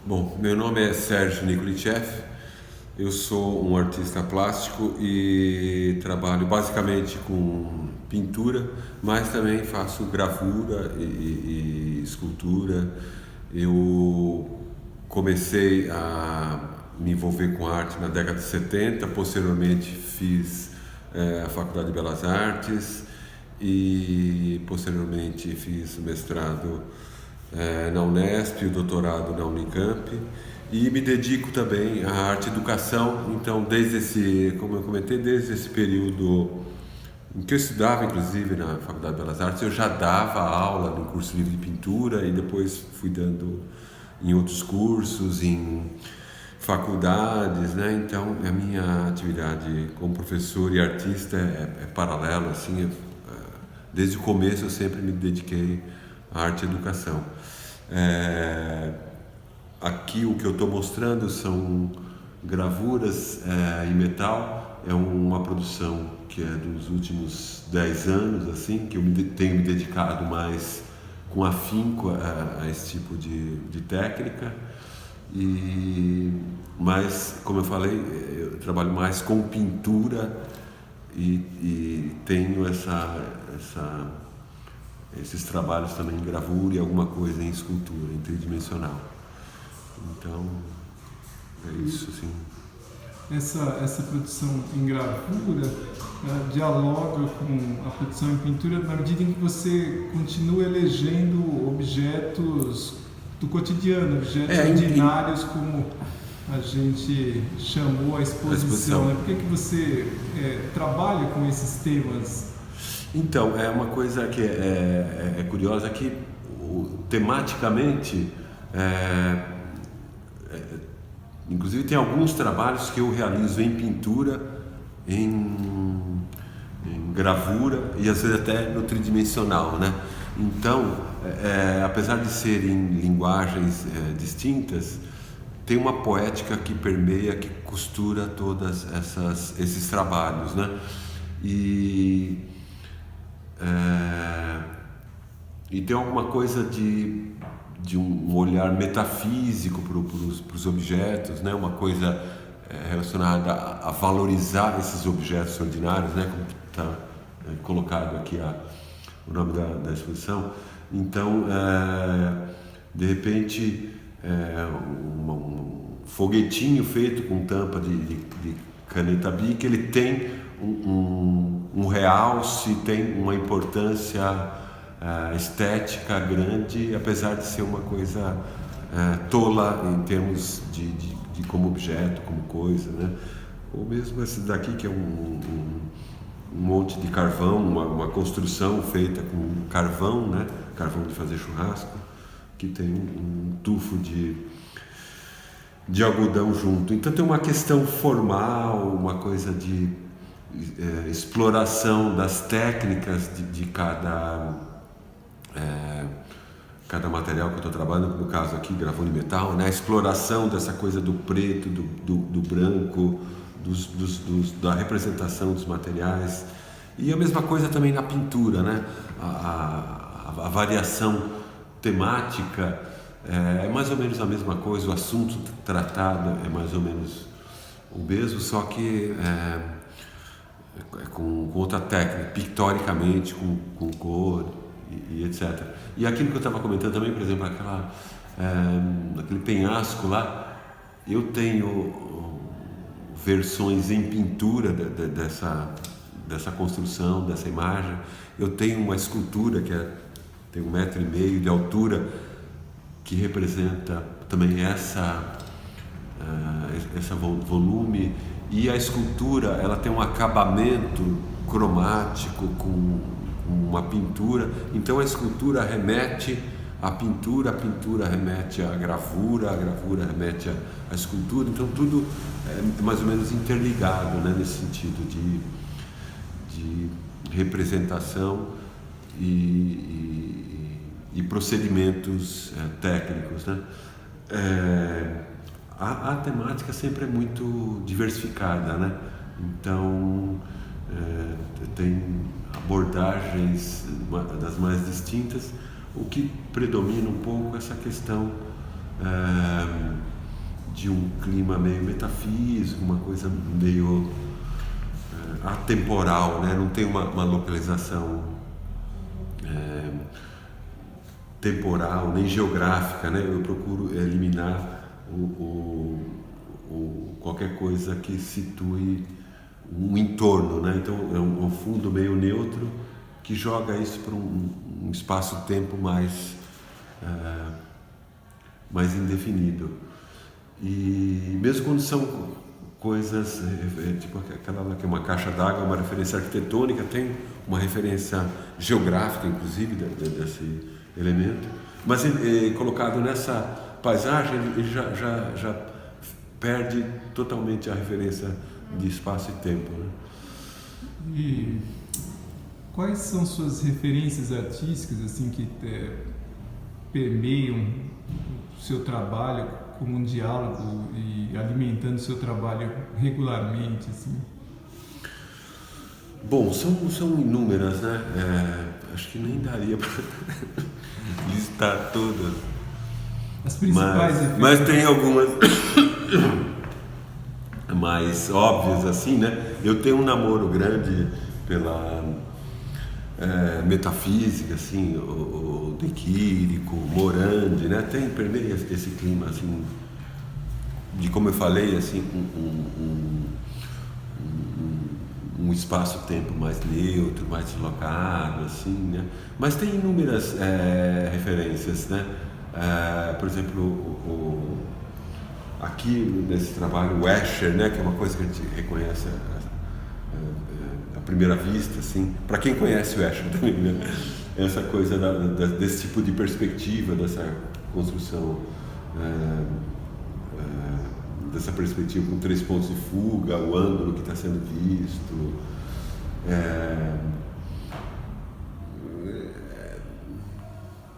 Bom, meu nome é Sérgio Nikolichev, eu sou um artista plástico e trabalho basicamente com pintura, mas também faço gravura e escultura. Eu comecei a me envolver com arte na década de 70, posteriormente fiz a Faculdade de Belas Artes e posteriormente fiz mestrado na Unesp, o doutorado na Unicamp, e me dedico também à arte e educação. Então, como eu comentei, desde esse período em que eu estudava, inclusive na Faculdade de Belas Artes, eu já dava aula no curso livre de pintura e depois fui dando em outros cursos, em faculdades, né? Então, a minha atividade como professor e artista é paralela, assim. Desde o começo eu sempre me dediquei à arte e educação. Aqui o que eu estou mostrando são gravuras em metal. É uma produção que é dos últimos 10 anos, assim, que eu tenho me dedicado mais com afinco a esse tipo de técnica. Mas, como eu falei, eu trabalho mais com pintura e tenho esses trabalhos também em gravura e alguma coisa em escultura, em tridimensional. Então, é isso, assim. Essa produção em gravura dialoga com a produção em pintura na medida em que você continua elegendo objetos do cotidiano, objetos ordinários, como a gente chamou a exposição. Por que você trabalha com esses temas? Então, é uma coisa que é curiosa, que tematicamente, inclusive tem alguns trabalhos que eu realizo em pintura, em gravura e às vezes até no tridimensional, né? Então, apesar de serem linguagens distintas, tem uma poética que permeia, que costura todas esses trabalhos, né? E tem alguma coisa de um olhar metafísico para os objetos, né? Uma coisa relacionada a valorizar esses objetos ordinários, né? Como está colocado aqui o nome da exposição. Então, de repente, um foguetinho feito com tampa de caneta Bic, ele tem um realce, tem uma importância estética grande, apesar de ser uma coisa tola em termos de como objeto, como coisa, né? Ou mesmo esse daqui, que é um monte de carvão, uma construção feita com carvão, né? Carvão de fazer churrasco, que tem um tufo de algodão junto. Então tem uma questão formal, uma coisa de exploração das técnicas de cada material que eu estou trabalhando, no caso aqui, gravura em metal, né? A exploração dessa coisa do preto, do branco, da representação dos materiais. E a mesma coisa também na pintura, né? A variação temática é mais ou menos a mesma coisa, o assunto tratado é mais ou menos o mesmo, só que com outra técnica, pictoricamente, com cor e etc. E aquilo que eu estava comentando também, por exemplo, aquele penhasco lá, eu tenho versões em pintura dessa construção, dessa imagem. Eu tenho uma escultura que tem 1,5 metro de altura, que representa também esse volume, e a escultura ela tem um acabamento cromático com uma pintura. Então a escultura remete à pintura, a pintura remete à gravura, a gravura remete à escultura. Então tudo é mais ou menos interligado, né, nesse sentido de representação e procedimentos técnicos, né? A temática sempre é muito diversificada, né? Então tem abordagens das mais distintas. O que predomina um pouco é essa questão de um clima meio metafísico, uma coisa meio atemporal, né? Não tem uma localização temporal nem geográfica, né? Eu procuro eliminar qualquer coisa que situe um entorno, né? Então é um fundo meio neutro que joga isso para um espaço-tempo mais indefinido. E mesmo quando são coisas, tipo aquela lá que é uma caixa d'água, uma referência arquitetônica, tem uma referência geográfica, inclusive, desse elemento, mas colocado nessa paisagem, ele já perde totalmente a referência de espaço e tempo, né? E quais são suas referências artísticas, assim, que permeiam o seu trabalho como um diálogo e alimentando o seu trabalho regularmente, assim? Bom, são inúmeras, né? Acho que nem daria para listar todas. As principais mas tem algumas mais óbvias, assim, né? Eu tenho um namoro grande pela metafísica, assim, o De Chirico, Morandi, né? Permeia esse clima, assim, de, como eu falei, assim, um espaço-tempo mais neutro, mais deslocado, assim, né? Mas tem inúmeras referências, né? Por exemplo, aqui nesse trabalho, o Escher, né? Que é uma coisa que a gente reconhece à primeira vista, assim, para quem conhece o Escher também, né? Essa coisa desse tipo de perspectiva, dessa construção, dessa perspectiva com 3 pontos de fuga, o ângulo que está sendo visto.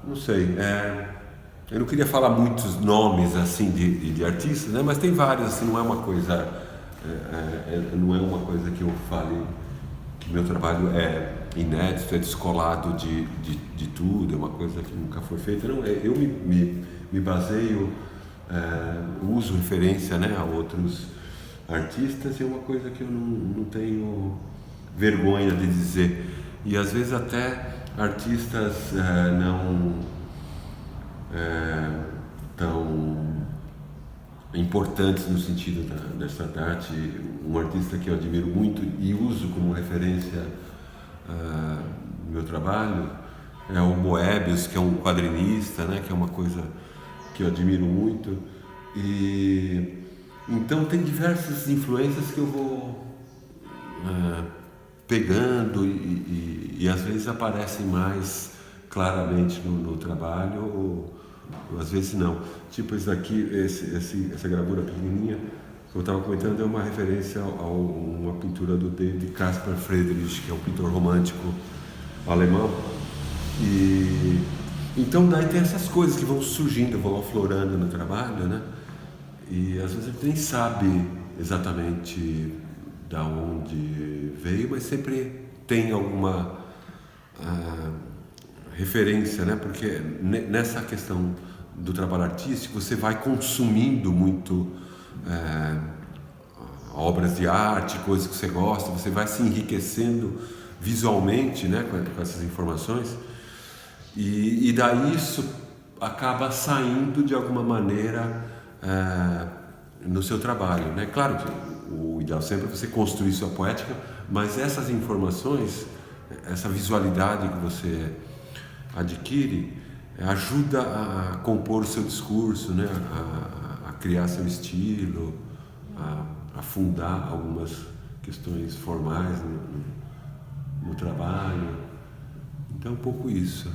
Não sei, eu não queria falar muitos nomes assim de artistas, né? Mas tem vários, assim, não é uma coisa que eu fale que meu trabalho é inédito, é descolado de tudo, é uma coisa que nunca foi feita. Não, eu me baseio, uso referência, né, a outros artistas, e é uma coisa que eu não tenho vergonha de dizer. E às vezes até artistas não tão importantes no sentido dessa arte. Um artista que eu admiro muito e uso como referência no meu trabalho é o Moebius, que é um quadrinista, né, que é uma coisa que eu admiro muito. E então tem diversas influências que eu vou pegando e às vezes aparecem mais claramente no trabalho, ou às vezes não. Tipo isso aqui, essa gravura pequenininha que eu estava comentando, é uma referência a uma pintura do David Caspar Friedrich, que é um pintor romântico alemão. E então daí tem essas coisas que vão surgindo, vão aflorando no trabalho, né? E às vezes a gente nem sabe exatamente da onde veio, mas sempre tem alguma referência, né? Porque nessa questão do trabalho artístico você vai consumindo muito obras de arte, coisas que você gosta, você vai se enriquecendo visualmente, né, com essas informações, e daí isso acaba saindo de alguma maneira no seu trabalho, né? Claro que o ideal sempre é você construir sua poética, mas essas informações, essa visualidade que você adquire, ajuda a compor o seu discurso, né? A criar seu estilo, a fundar algumas questões formais no trabalho. Então é um pouco isso.